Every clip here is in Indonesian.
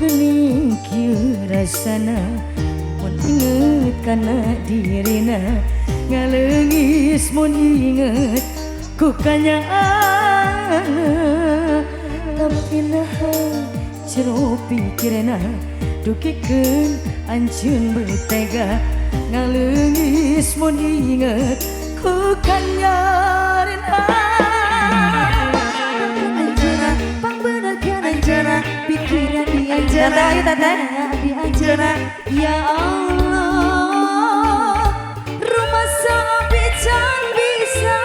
gening kieu rasana mun inget kana dirina ngaleungis mun inget ku kanyaan tapi naha jero pikirna dukikeun anjeun betega ngaleungis mun inget ku kanyaan anjeuna pangbenerkeun anjeuna pikiran di anjeuna di anjeuna ya Allah rumah sapi can bisa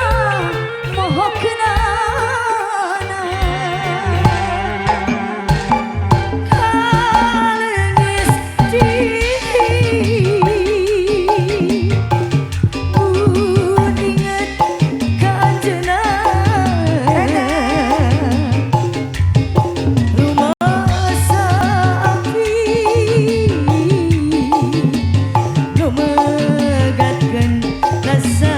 moho kenana kalengis diri mun inget ka anjeuna rumah sapi nu megatkeun rasa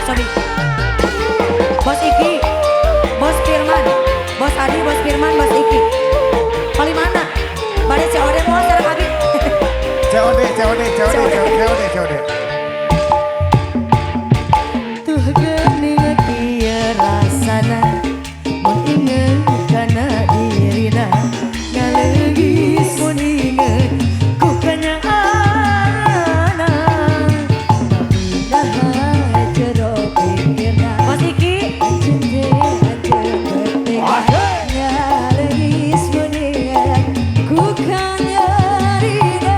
sorry. Bos Iki, Bos Firman, Bos Adi, Bos Firman, Bos Iki. Kali mana? Bade COD bos sekarang Abi. COD. Tuh geuning kieu rasana mun inget kana dirina ngaleungis mun inget ku kanyaana tapi naha jero pikirna Bos Iki ngaleungis mun inget ku kanyarina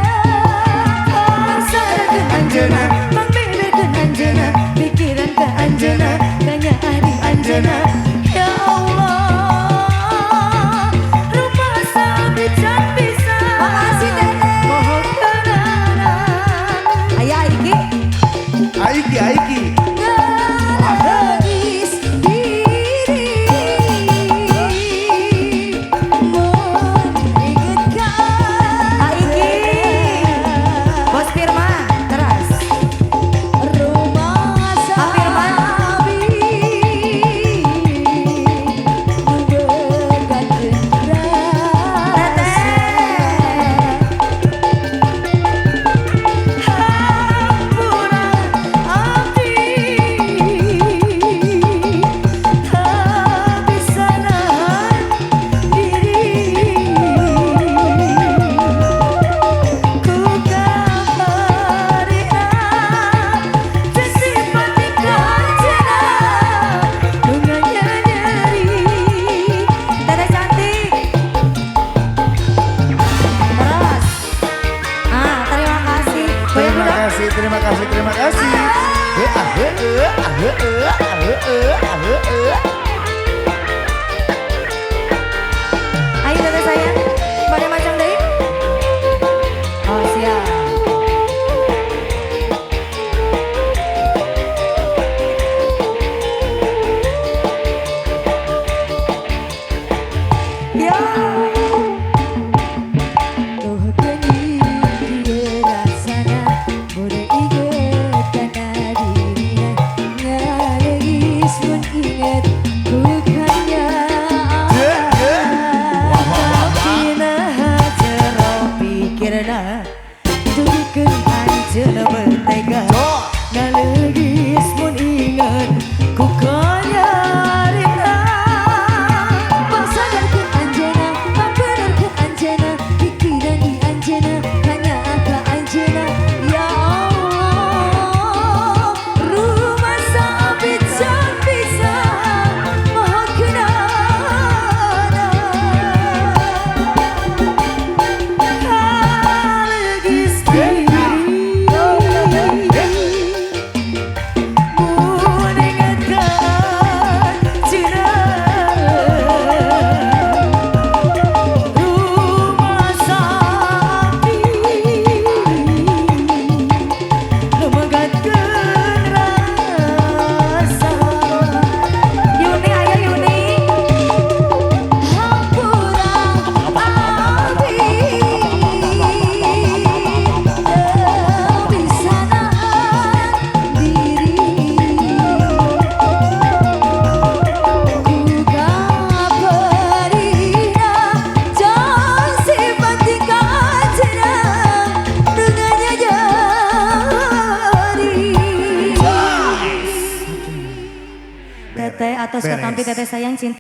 sareng anjeuna pangbenerkeun anjeuna pikiran ka anjeuna kanya adi anjeuna sayang cinta